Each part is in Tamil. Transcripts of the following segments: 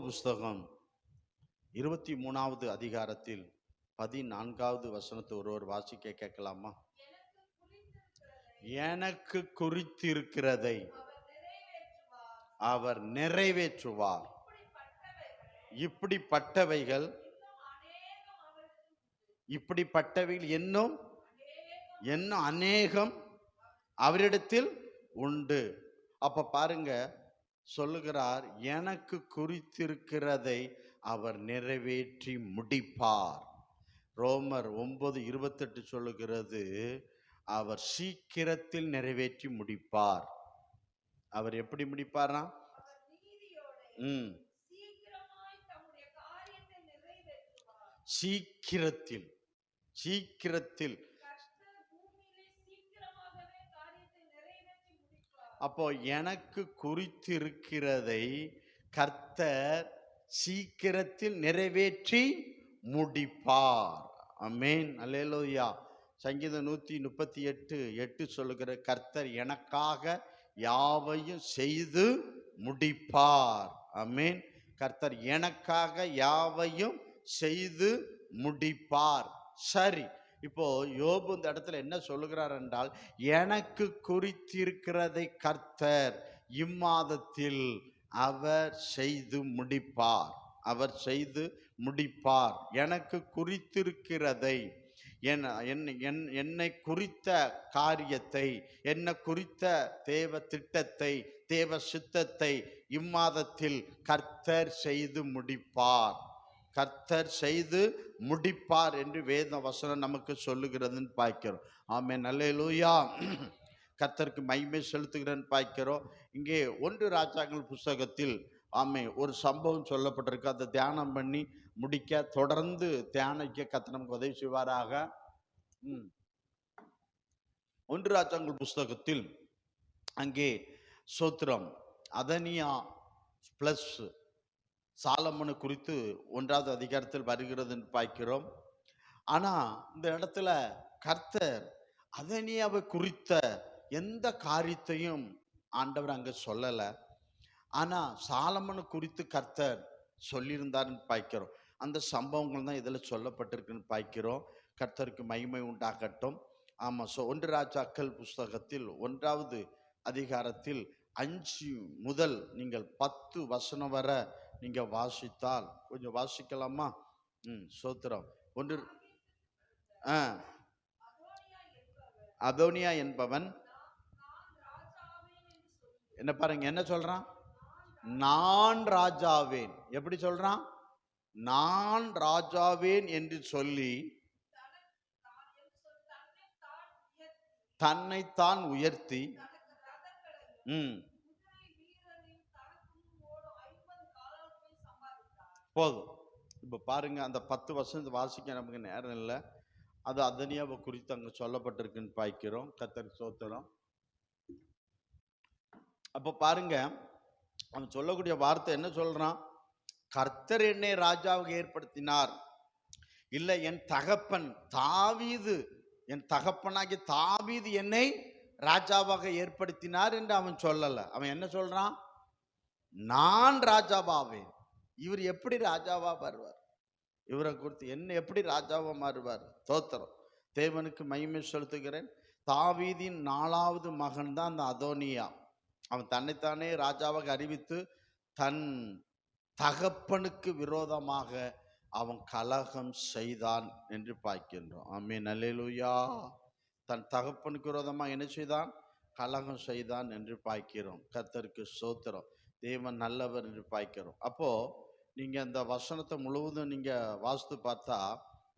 புஸ்தகம் 23வது அதிகாரத்தில் 14வது வசனத்தை ஒருவர் வாசிக்க கேட்கலாமா? எனக்கு குறித்திருக்கிறதை அவர் நிறைவேற்றுவார். இப்படிப்பட்டவைகள் இன்னும் அநேகம் அவரிடத்தில் உண்டு. அப்ப பாருங்க, சொல்லுகிறார், எனக்கு குறித்திருக்கிறதை அவர் நிறைவேற்றி முடிப்பார். ரோமர் 9:28 சொல்லுகிறது, அவர் சீக்கிரத்தில் நிறைவேற்றி முடிப்பார். அவர் எப்படி முடிப்பாரா? சீக்கிரத்தில். அப்போ எனக்கு குறித்திருக்கிறதை கர்த்தர் சீக்கிரத்தில் நிறைவேற்றி முடிப்பார். ஆமென், அல்லேலூயா. சங்கீதம் 138:8 சொல்லுகிற, கர்த்தர் எனக்காக யாவையும் செய்து முடிப்பார். ஆமென். கர்த்தர் எனக்காக யாவையும் செய்து முடிப்பார். சரி, இப்போ யோபு இந்த இடத்துல என்ன சொல்லுகிறார் என்றால், எனக்கு குறித்திருக்கிறதை கர்த்தர் இம்மாதத்தில் அவர் செய்து முடிப்பார். எனக்கு குறித்திருக்கிறதை, என்னை குறித்த காரியத்தை, என்னை குறித்த தேவ திட்டத்தை, தேவ சித்தத்தை இம்மாதத்தில் கர்த்தர் செய்து முடிப்பார் என்று வேத வசனம் நமக்கு சொல்லுகிறதுன்னு பார்க்கிறோம். ஆமென், அல்லேலூயா. கர்த்தருக்கு மகிமை செலுத்துகிறேன்னு பார்க்கிறோம். இங்கே 1 ராஜாக்கள் புஸ்தகத்தில் ஒரு சம்பவம் சொல்லப்பட்டிருக்கு. அதை தியானம் பண்ணி முடிக்க, தொடர்ந்து தியானிக்க கர்த்தர் நமக்கு உதவி செய்வாராக. 1 ராஜாக்கள் புஸ்தகத்தில் அங்கே சோத்திரம் அதனியா பிளஸ் சாலமோனை குறித்து 1வது அதிகாரத்தில் வருகிறது என்று பார்க்கிறோம். ஆனா இந்த இடத்துல கர்த்தர் அதனியாவை குறித்த எந்த காரியத்தையும் ஆண்டவர் அங்க சொல்லல. ஆனா சாலமோனை குறித்து கர்த்தர் சொல்லியிருந்தாருன்னு பார்க்கிறோம். அந்த சம்பவங்கள் தான் இதில் சொல்லப்பட்டிருக்குன்னு பார்க்கிறோம். கர்த்தருக்கு மகிமை உண்டாகட்டும். ஆமா, 1 ராஜாக்கள் புஸ்தகத்தில் 1வது அதிகாரத்தில் 5 முதல் நீங்கள் 10 வசனம் வரை நீங்க வாசித்தால், கொஞ்சம் வாசிக்கலாமா? சோத்திரம். அதோனியா என்பவன் என்ன பாருங்க, என்ன சொல்றான்? நான் ராஜாவேன். எப்படி சொல்றான்? நான் ராஜாவேன் என்று சொல்லி தன்னைத்தான் உயர்த்தி போதும். இப்ப பாருங்க, அந்த 10 வசனத்தை வாசிக்க நமக்கு நேரம் இல்லை. அது அதனியாவை குறித்து அங்க சொல்லப்பட்டிருக்குன்னு பார்க்கிறோம். கர்த்தருக்கு ஸ்தோத்திரம். அப்ப பாருங்க, அவன் சொல்லக்கூடிய வார்த்தை என்ன சொல்றான்? கர்த்தர் என்னை ராஜாவுக்கு ஏற்படுத்தினார், இல்ல என் தகப்பன் தாவீது, என் தகப்பனாகிய தாவீது என்னை ராஜாவாக ஏற்படுத்தினார் என்று அவன் சொல்லல. அவன் என்ன சொல்றான்? நான் ராஜாவாவேன். இவர் எப்படி ராஜாவா வருவார்? இவரை குறித்து என்ன எப்படி ராஜாவா மாறுவார்? தோத்திரம். தேவனுக்கு மகிமை செலுத்துகிறேன். தாவீதின் 4வது மகன் தான் அந்த அதோனியா. அவன் தன்னைத்தானே ராஜாவாக அறிவித்து தன் தகப்பனுக்கு விரோதமாக அவன் கலகம் செய்தான் என்று பார்க்கின்றோம். ஆமென், அல்லேலூயா. தன் தகப்பனுக்கு விரோதமாக என்ன செய்தான்? கலகம் செய்தான் என்று பார்க்கிறோம். கர்த்தருக்கு ஸ்தோத்திரம். தேவன் நல்லவர் என்று பார்க்கிறோம். அப்போ நீங்க அந்த வசனத்தை முழுவதும் நீங்க வாசித்து பார்த்தா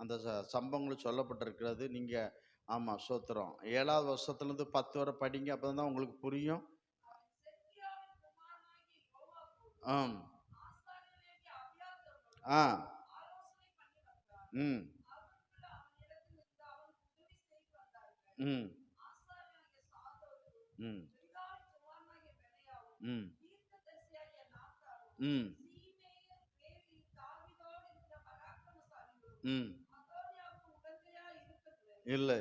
அந்த சம்பவங்கள் சொல்லப்பட்டிருக்கிறது. நீங்க ஆமா, ஸ்தோத்திரம், 7வது வருஷத்துலேருந்து 10 வரை படிங்க, அப்பதான் உங்களுக்கு புரியும். இல்லை.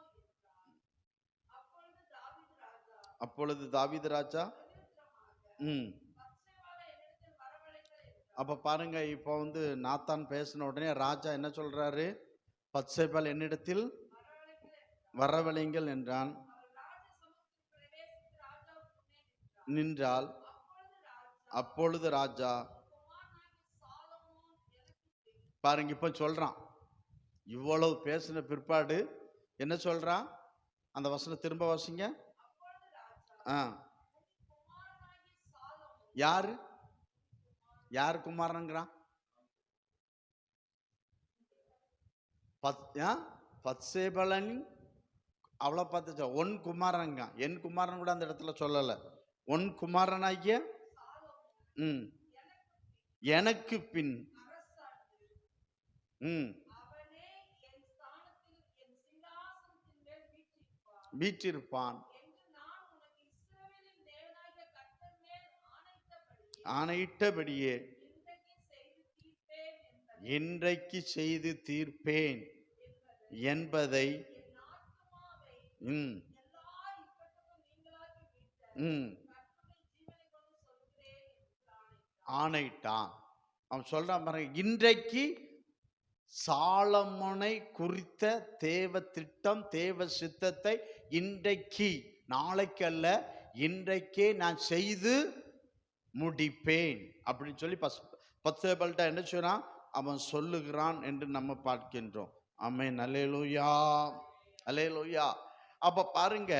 அப்பொழுது தாவீது ராஜா ம் அப்ப பாருங்க, இப்போ நாத்தான் பேசின உடனே ராஜா என்ன சொல்றாரு? பத்சேபாள் என்னிடத்தில் வரவழைங்கள் என்றான். நின்றால் அப்பொழுது ராஜா பாருங்க, இப்ப சொல்றான். இவ்வளவு பேசின பிற்பாடு என்ன சொல்றான்? அந்த வசனம் திரும்ப வாசிங்க. யாரு யாரு குமாரன்ங்கிறான்? பத்சேபலன் அவளை பார்த்து ஒன் குமாரங்க, என் குமாரன் கூட அந்த இடத்துல சொல்லல. ஒன் குமாரனாகிய எனக்கு பின் வீற்றிருப்பான் ஆணையிட்டபடியே இன்றைக்கு செய்து தீர்ப்பேன் என்பதை ஆணையிட்டான். அவன் சொல்றான் பாருங்க, இன்றைக்கு சாலமோனை குறித்த தேவ திட்டம், தேவ சித்தத்தை இன்றைக்கு, நாளைக்கு அல்ல, இன்றைக்கே நான் செய்து முடிப்பேன் அப்படின்னு சொல்லி பத்சேபாள்கிட்ட என்ன சொன்னான்? அவன் சொல்லுகிறான் என்று நம்ம பார்க்கின்றோம். ஆமென், அல்லேலூயா, அல்லேலூயா. அப்ப பாருங்க,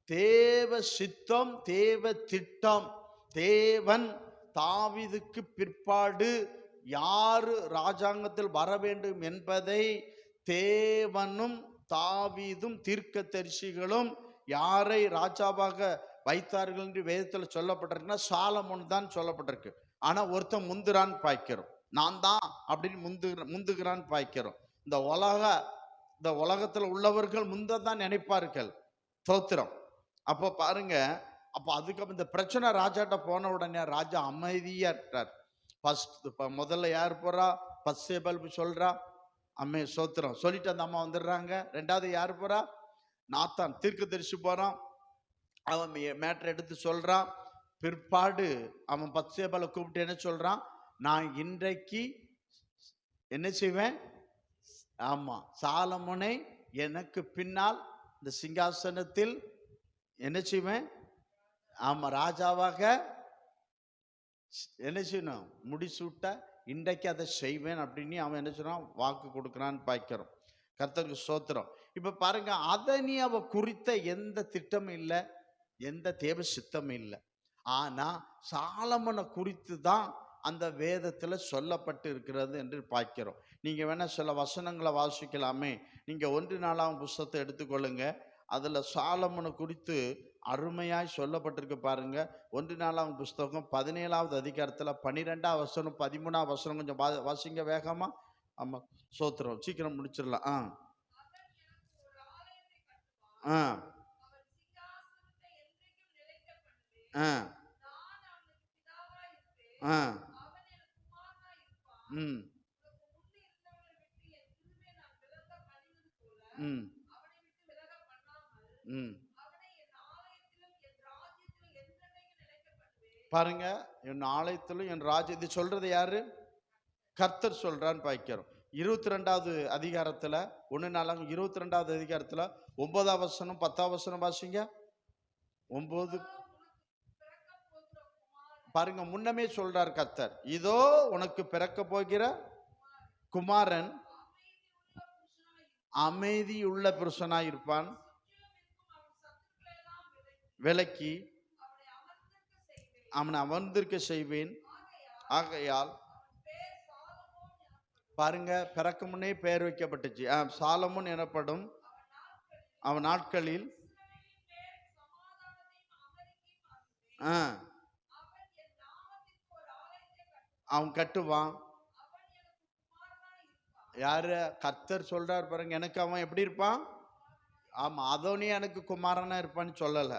தேவ சித்தம், தேவ திட்டம், தேவன் தாவீதுக்கு பிற்பாடு யாரு ராஜாங்கத்தில் வர வேண்டும் என்பதை தேவனும் தாவீதும் தீர்க்கதரிசிகளும் யாரை ராஜாவாக வைத்தார்கள் என்று வேதத்தில் சொல்லப்பட்டிருக்குன்னா சாலமோன் தான் சொல்லப்பட்டிருக்கு. ஆனா ஒருத்தன் முந்துறான்னு பாய்க்கிறோம், நான் தான் அப்படின்னு முந்துகிறான்னு பாய்க்கிறோம். இந்த உலகத்துல உள்ளவர்கள் முந்ததான் நினைப்பார்கள். தோத்திரம். அப்போ பாருங்க, அப்போ அதுக்கு இந்த பிரச்சனை ராஜாட்ட போன உடனே ராஜா அமைதியா இருக்கார். முதல்ல யார் போறா? பத்சேபாள் சொல்றா, அம்மே சோத்திரம் சொல்லிட்டு அந்த அம்மா வந்துடுறாங்க. ரெண்டாவது யார் போறா? நாத்தான் தீர்க்கதரிசி போறான். அவன் மேட்டர் எடுத்து சொல்றான். பிற்பாடு அவன் பத்சேபாளை கூப்பிட்டு என்ன சொல்றான்? நான் இன்றைக்கு என்ன செய்வேன்? ஆமா, சாலமோனை எனக்கு பின்னால் இந்த சிங்காசனத்தில் என்ன செய்வேன்? ஆமா, ராஜாவாக என்ன செய்யணும்? முடிசூட்ட இன்றைக்கு அதை செய்வேன் அப்படின்னு அவன் என்ன சொல்றான்? வாக்கு கொடுக்குறான்னு பார்க்கிறோம். கர்த்தருக்கு ஸ்தோத்திரம். இப்ப பாருங்க, அதை நீ அவ குறித்த எந்த திட்டமும் இல்லை, எந்த தேவ சித்தமும் இல்லை. ஆனா சாலமோனை குறித்து தான் அந்த வேதத்துல சொல்லப்பட்டு இருக்கிறது என்று பார்க்கிறோம். நீங்க வேணா சில வசனங்களை வாசிக்கலாமே. நீங்க 1 நாளாம் புஸ்தகத்தை எடுத்துக்கொள்ளுங்க. அதுல சாலமோனை குறித்து அருமையாய் சொல்லப்பட்டிருக்கு பாருங்க. 1 நாளாம் புஸ்தகம் 17வது அதிகாரத்துல 12ஆம் வசனம் 13ஆம் வசனம் கொஞ்சம் வாசிங்க வேகமா. ஆமா, சோத்திரம், சீக்கிரம் முடிச்சிடலாம். பாருங்க, என் ஆலயத்திலும் என் ராஜ்ய, இது சொல்றது யாரு? கர்த்தர் சொல்றான்னு பாய்க்கிறோம். 22வது அதிகாரத்துல 1 நாளாம் 22வது அதிகாரத்துல 9ஆம் வசனம் 10ஆம் வசனம் வாசிங்க. 9 பாருங்க, முன்னமே சொல்றார் கர்த்தர், இதோ உனக்கு பிறக்க போகிற குமாரன் அமைதியுள்ள புருஷனாய் இருப்பான், விலக்கி அவனை அமர்ந்திருக்க செய்வேன். ஆகையால் பாருங்க, பிறக்க முன்னே பெயர் வைக்கப்பட்டுச்சு, சாலமோன் எனப்படும். அவன் நாட்களில் அவன் கட்டுவான். யாரு? கர்த்தர் சொல்றார் பாருங்க, எனக்கு அவன் எப்படி இருப்பான்? ஆமா, அதோனே எனக்கு குமாரனா இருப்பான்னு சொல்லல.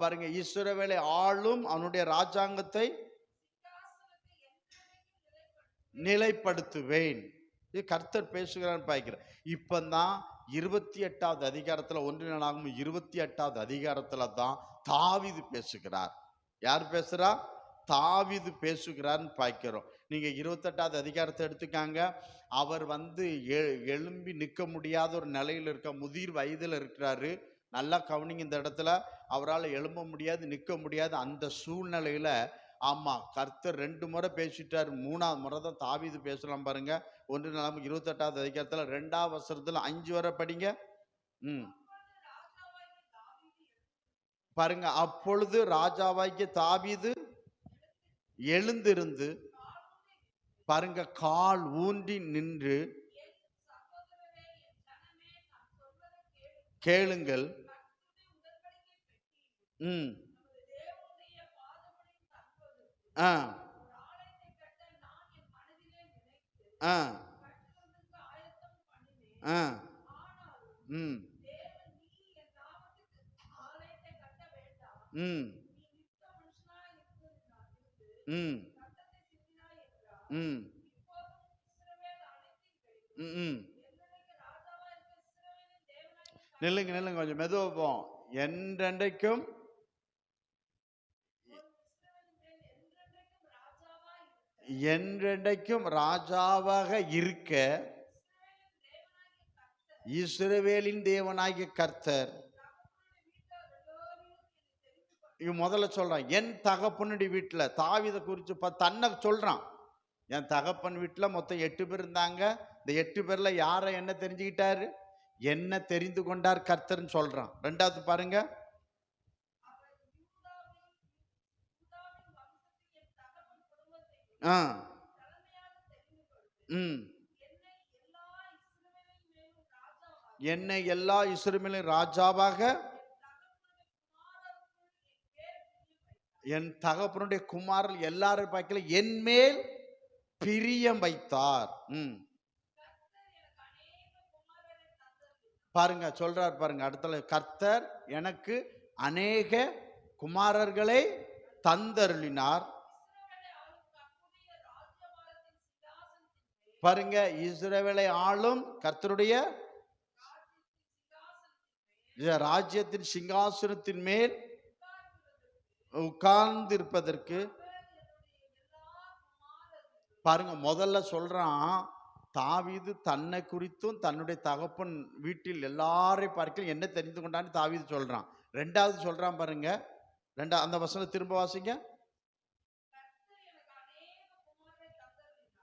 பாருங்க, இஸ்ரவேலை ஆளும் அவனுடைய ராஜாங்கத்தை நிலைப்படுத்துவேன். இது கர்த்தர் பேசுகிறான்னு பாய்க்கிறேன். இப்பதான் 28வது அதிகாரத்துல 1 நாளாகமம் 28வது அதிகாரத்துல தான் தாவீது பேசுகிறார். யார் பேசுறா? தாவீது பேசுகிறார்னு பாய்க்கிறோம். நீங்க 28வது அதிகாரத்தை எடுத்துக்காங்க. அவர் எழும்பி நிற்க முடியாத ஒரு நிலையில் இருக்க, முதிர் வயதில் இருக்கிறாரு. நல்லா கவனிங்க, இந்த இடத்துல அவரால் எழும்ப முடியாது, நிற்க முடியாது. அந்த சூழ்நிலையில ஆமா, கர்த்தர் 2 முறை பேசிட்டார். 3வது முறை தான் தாவீது பேசலாம் பாருங்க. 1 நாளாகமம் 28வது அதிகாரத்துல 2வது வசனத்துல 5 வரை படிங்க. பாருங்க, அப்பொழுது ராஜாவாகிய தாவீது எழுந்திருந்து, பாருங்க, கால் ஊன்றி நின்று, கேளுங்கள், நில்லுங்க நில்லுங்க, கொஞ்சம் மெதுவா போவோம். என்றென்றைக்கும் என்றென்றைக்கும் ராஜாவாக இருக்க இஸ்ரவேலின் தேவனாகிய கர்த்தர். முதல்ல சொல்றான், என் தகப்பனுடைய வீட்டுல. தாவீதை குறிச்சு தன்னை சொல்றான். என் தகப்பன் வீட்டுல மொத்தம் 8 பேர் இருந்தாங்க. இந்த 8 பேர்ல யாரை என்ன தெரிஞ்சுக்கிட்டாரு? என்ன தெரிந்து கொண்டார் கர்த்தர்ன்னு சொல்றான். 2வது பாருங்க, என்னை எல்லா இஸ்ரவேலின் ராஜாவாக என் தகப்பனுடைய குமாரர் எல்லாரும் பார்க்கல என் மேல் பிரியம் வைத்தார். பாருங்க, சொல்றார் பாருங்க அடுத்த, கர்த்தர் எனக்கு அநேக குமாரர்களை தந்தருளினார். பாருங்க, இஸ்ரவேலை ஆளும் கர்த்தருடைய ராஜ்யத்தின் சிங்காசனத்தின் மேல் உட்கார்ந்து இருப்பதற்கு. பாருங்க, முதல்ல சொல்றான் தாவீது தன்னை குறித்தும் தன்னுடைய தகப்பன் வீட்டில் எல்லாரையும் பார்க்க என்ன தெரிந்து கொண்டான்னு தாவீது சொல்றான். 2வது சொல்றான் பாருங்க, அந்த வசனம் திரும்ப வாசிங்க.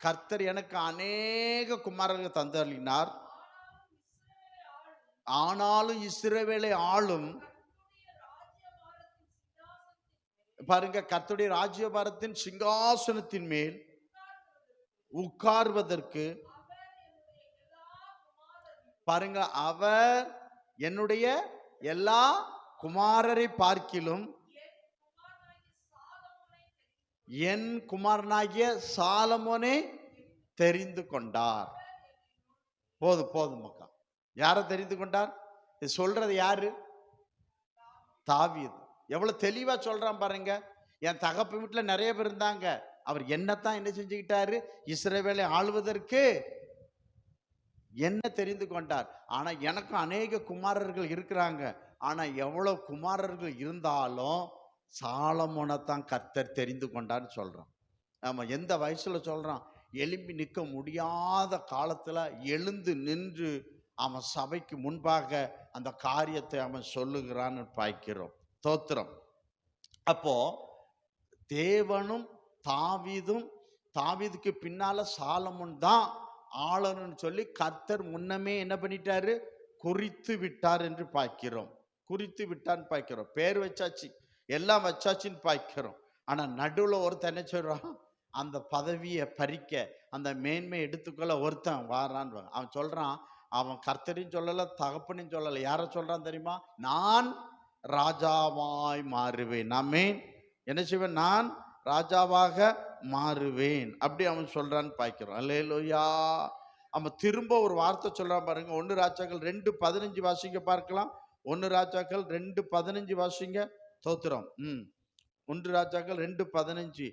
கர்த்தர் எனக்கு அநேக குமாரர்கள் தந்தருளினார், ஆனாலும் இஸ்ரவேலை ஆளும். பாருங்க, கர்த்தருடைய ராஜ்யபாரத்தின் சிங்காசனத்தின் மேல் உட்கார்வதற்கு. பாருங்க, அவர் என்னுடைய எல்லா குமாரரை பார்க்கிலும் என் குமாரனாகிய சாலமோனை தெரிந்து கொண்டார். போதும் போதும் மக்கா. யாரை தெரிந்து கொண்டார்? இது சொல்றது யாரு? தாவீது. எவ்வளவு தெளிவா சொல்றான் பாருங்க. என் தகப்பன் வீட்டுல நிறைய பேர் இருந்தாங்க. அவர் என்னத்தான் என்ன செஞ்சுக்கிட்டாரு? இஸ்ரவேலை ஆளுவதற்கு என்ன தெரிந்து கொண்டார். ஆனா எனக்கும் அநேக குமாரர்கள் இருக்கிறாங்க. ஆனா எவ்வளவு குமாரர்கள் இருந்தாலும் சாலமோனைத்தான் கர்த்தர் தெரிந்து கொண்டான்னு சொல்றான். ஆமா, எந்த வயசுல சொல்றான்? எழும்பி நிற்க முடியாத காலத்துல எழுந்து நின்று அவன் சபைக்கு முன்பாக அந்த காரியத்தை அவன் சொல்லுகிறான்னு பார்க்கிறோம். தோத்திரம். அப்போ தேவனும் தாவீதும், தாவீதுக்கு பின்னால சாலமோன் தான் ஆளணும்னு சொல்லி கர்த்தர் முன்னமே என்ன பண்ணிட்டாரு? குறித்து விட்டார் என்று பார்க்கிறோம். குறித்து விட்டான்னு பார்க்கிறோம். பேர் வச்சாச்சு, எல்லாம் வச்சாச்சுன்னு பார்க்கிறோம். ஆனா நடுவில் ஒருத்தன் என்ன சொல்றான்? அந்த பதவியை பறிக்க, அந்த மேன்மை எடுத்துக்கொள்ள ஒருத்தன் வாரான்னு. அவன் சொல்றான், அவன் கர்த்தரையும் சொல்லலை, தகப்பனையும் சொல்லலை. யாரை சொல்றான் தெரியுமா? நான் ராஜாவாய் மாறுவேன். ஆமென். என்ன செய்வேன்? நான் ராஜாவாக மாறுவேன். அப்படி அவன் சொல்றான்னு பார்க்கிறோம். அல்லேலூயா. அவன் திரும்ப ஒரு வார்த்தை சொல்றான் பாருங்க. 1 ராஜாக்கள் 2:15 வாசிங்க பார்க்கலாம். 1 ராஜாக்கள் 2:15 வாசிங்க. தோத்திரம். 1 ராஜாக்கள் 2:15.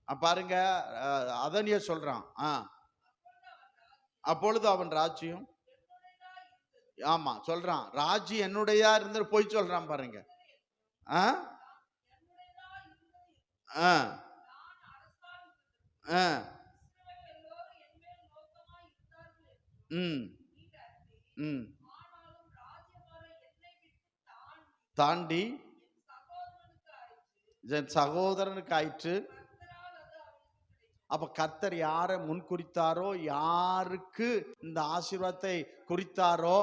பாருங்க, அதனிய சொல்றான். அப்பொழுது அவன் ராஜ்யம், ஆமா சொல்றான், ராஜ்யம் என்னுடையா இருந்து போய் சொல்றான் பாருங்க. ஆ ஆ ஆ ம் ம் தாண்டி என் சகோதரனுக்கு ஆயிற்று. அப்ப கர்த்தர் யாரை முன் குறித்தாரோ, யாருக்கு இந்த ஆசீர்வாதத்தை குறித்தாரோ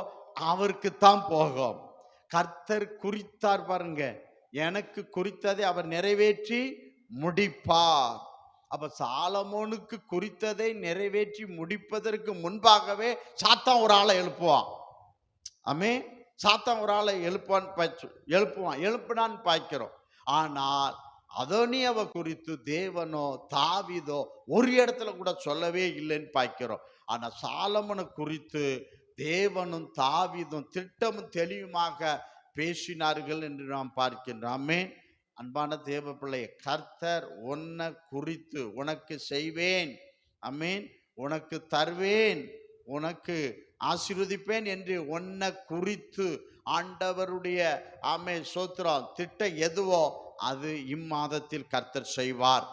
அவருக்குத்தான் போகும். கர்த்தர் குறித்தார் பாருங்க, எனக்கு குறித்ததை அவர் நிறைவேற்றி முடிப்பார். அப்ப சாலமோனுக்கு குறித்ததை நிறைவேற்றி முடிப்பதற்கு முன்பாகவே சாத்தான் ஒரு ஆளை எழுப்புவான். ஆமே, சாத்தான் ஒரு ஆளை எழுப்புனான்னு பார்க்கிறோம். ஆனால் அதோனியாவை குறித்து தேவனோ தாவீதோ ஒரு இடத்துல கூட சொல்லவே இல்லைன்னு பார்க்கிறோம். ஆனா சாலமோனை குறித்து தேவனும் தாவீதும் திட்டமும் தெளிவுமாக பேசினார்கள் என்று நாம் பார்க்கின்றோம். ஆமென். அன்பான தேவ பிள்ளை, கர்த்தர் உன்னை குறித்து உனக்கு செய்வேன், ஆமென், உனக்கு தருவேன், உனக்கு ஆசீர்வதிப்பேன் என்று உன்னை குறித்து ஆண்டவருடைய சோத்திரம் திட்டம் எதுவோ அது இம்மாதத்தில் கர்த்தர் செய்வார்.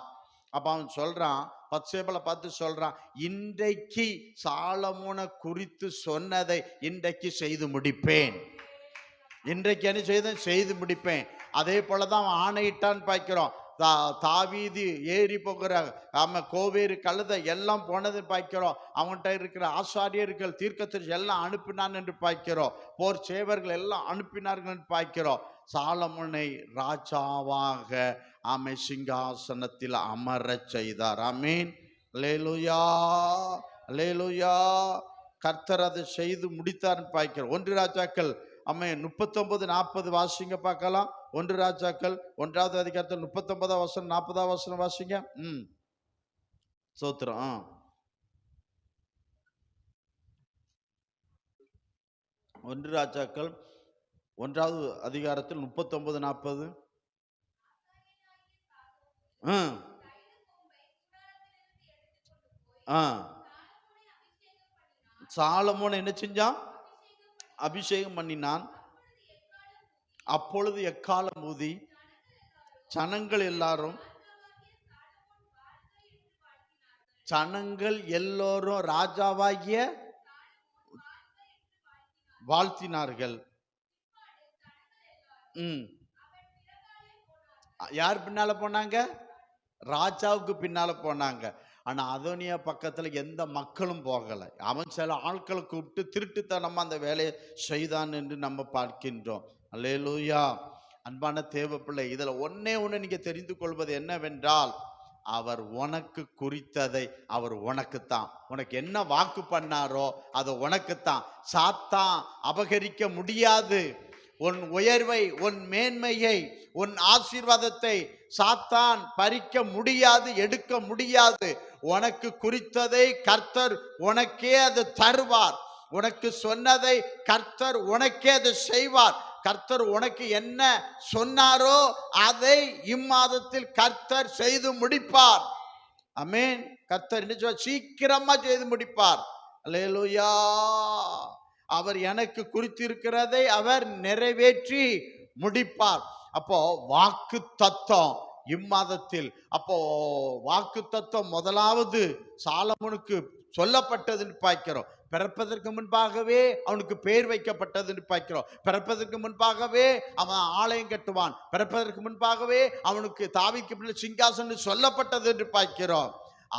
அப்ப அவன் சொல்றான், பத்சேபலை பார்த்து சொல்றான், இன்றைக்கு சாலமோனை குறித்து சொன்னதை இன்றைக்கு செய்து முடிப்பேன். இன்றைக்கு என்ன செய்து முடிப்பேன். அதே போலதான் அவன் ஆணையிட்டான்னு பார்க்கிறோம். தாவீது ஏறி போகிற கோவேறு கழுதை எல்லாம் போனது பார்க்கிறோம். அவன்கிட்ட இருக்கிற ஆசாரியர்கள் தீர்க்கதரிசி எல்லாம் அனுப்பினான் என்று பார்க்கிறோம். போர் சேவர்கள் எல்லாம் அனுப்பினார்கள் என்று பார்க்கிறோம். சாலமோனை ராஜாவாக சிங்காசனத்தில் அமர செய்தார். ஆமீன். அல்லேலூயா, அல்லேலூயா. கர்த்தர் அதை செய்து முடித்தார்னு பார்க்கிறோம். 1 ராஜாக்கள் 39-40 வாசிங்க பார்க்கலாம். 1 ராஜாக்கள் 1வது அதிகாரத்தில் 39 வசனம் 40 வசனம் வாசிங்க. சோத்திரம். 1 ராஜாக்கள் 1வது அதிகாரத்தில் 39-40. சாலமோன் என்ன செஞ்சான்? அபிஷேகம் பண்ணினான். அப்பொழுது எக்காலம் ஊதி ஜனங்கள் எல்லோரும் ராஜாவாகிய வாழ்த்தினார்கள். யார் பின்னால போனாங்க? ராஜாவுக்கு பின்னால போனாங்க. ஆனா அதோனியா பக்கத்துல எந்த மக்களும் போகல. அவன் சில ஆட்களை கூப்பிட்டு திருட்டுத்தனமா அந்த வேலையை செய்தான் என்று நம்ம பார்க்கின்றோம். அல்லேலூயா. அன்பான தேவ பிள்ளை, இதுல ஒன்னே ஒண்ணு நீங்க தெரிந்து கொள்வது என்னவென்றால், அவர் உனக்கு குறித்ததை அவர் உனக்குத்தான். உனக்கு என்ன வாக்கு பண்ணாரோ அது உனக்குத்தான். சாத்தான் அபகரிக்க முடியாது. உன் உயர்வை, உன் மேன்மையை, உன் ஆசீர்வாதத்தை சாத்தான் பறிக்க முடியாது, எடுக்க முடியாது. உனக்கு குறித்ததை கர்த்தர் உனக்கே அது தருவார். உனக்கு சொன்னதை கர்த்தர் உனக்கே அது செய்வார். கர்த்தர் உனக்கு என்ன சொன்னாரோ அதை இம்மாதத்தில் கர்த்தர் செய்து முடிப்பார். ஆமென். கர்த்தர் என்ன சீக்கிரமா செய்து முடிப்பார். அல்லேலூயா. அவர் எனக்கு குறித்திருக்கிறதை அவர் நிறைவேற்றி முடிப்பார். அப்போ வாக்கு தத்தம் இம்மாதத்தில், அப்போ வாக்கு தத்தம் முதலாவது சாலமோனுக்கு சொல்லப்பட்டதுன்னு பார்க்கிறோம். பிறப்பதற்கு முன்பாகவே அவனுக்கு பெயர் வைக்கப்பட்டதுன்னு பார்க்கிறோம். பிறப்பதற்கு முன்பாகவே அவன் ஆலயம் கட்டுவான். பிறப்பதற்கு முன்பாகவே அவனுக்கு தாவீதுக்கு சிங்காசனம் சொல்லப்பட்டது என்று பார்க்கிறோம்.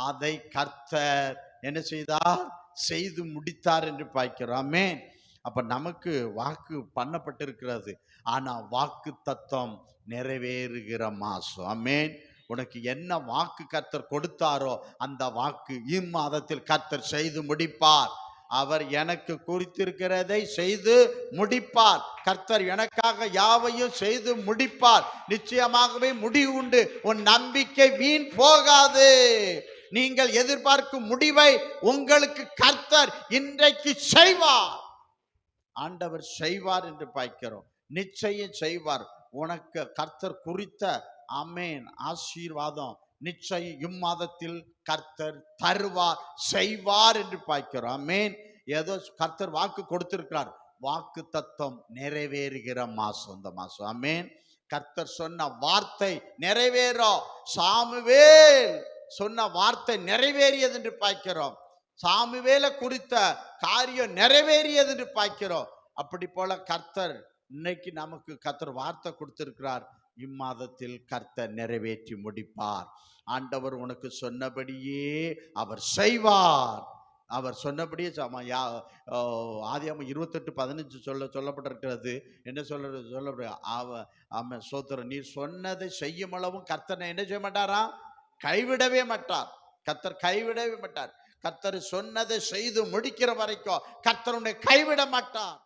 அதை கர்த்தர் என்ன செய்தார்? செய்து முடித்தார் என்று பார்க்கிறோம். ஆமென். அப்ப நமக்கு வாக்கு பண்ணப்பட்டிருக்கிறது. ஆனா வாக்கு தத்தம் நிறைவேறுகிற மாசம். ஆமென். உனக்கு என்ன வாக்கு கர்த்தர் கொடுத்தாரோ அந்த வாக்கு இம்மாதத்தில் கர்த்தர் செய்து முடிப்பார். அவர் எனக்கு குறித்திருக்கிறதை செய்து முடிப்பார். கர்த்தர் எனக்காக யாவையும் செய்து முடிப்பார். நிச்சயமாகவே முடிவு உண்டு. உன் நம்பிக்கை வீண் போகாது. நீங்கள் எதிர்பார்க்கும் முடிவை உங்களுக்கு கர்த்தர் இன்றைக்கு செய்வார். ஆண்டவர் செய்வார் என்று பார்க்கிறோம். நிச்சயம் செய்வார். உனக்கு கர்த்தர் குறித்த ஆமென் ஆசீர்வாதம் நிச்சயம் இம்மாதத்தில் கர்த்தர் தருவார், செய்வார் என்று பார்க்கிறோம். ஆமென். ஏதோ கர்த்தர் வாக்கு கொடுத்திருக்கிறார், வாக்கு தத்தம் நிறைவேறுகிற மாசம் இந்த மாசம். ஆமென். கர்த்தர் சொன்ன வார்த்தை நிறைவேறும். சாமுவேல் சொன்ன வார்த்தை நிறைவேறியது என்று பார்க்கிறோம். சாமுவேலை குறித்த காரியம் நிறைவேறியது என்று பார்க்கிறோம். அப்படி போல கர்த்தர் இன்னைக்கு நமக்கு கர்த்தர் வார்த்தை கொடுத்திருக்கிறார், இம்மாதத்தில் கர்த்தர் நிறைவேற்றி முடிப்பார். ஆண்டவர் உனக்கு சொன்னபடியே அவர் செய்வார். அவர் சொன்னபடியே ஆதியாகமம் 28:15 சொல்லப்பட்டிருக்கிறது. என்ன சொல்ல சோத்திரம், நீர் சொன்னதை செய்யும் அளவும் கர்த்தர் என்ன செய்ய மாட்டாரா? கைவிடவே மாட்டார். கர்த்தர் கைவிடவே மாட்டார். கர்த்தர் சொன்னதை செய்து முடிக்கிற வரைக்கும் கர்த்தர் உன்னை கைவிட மாட்டார்.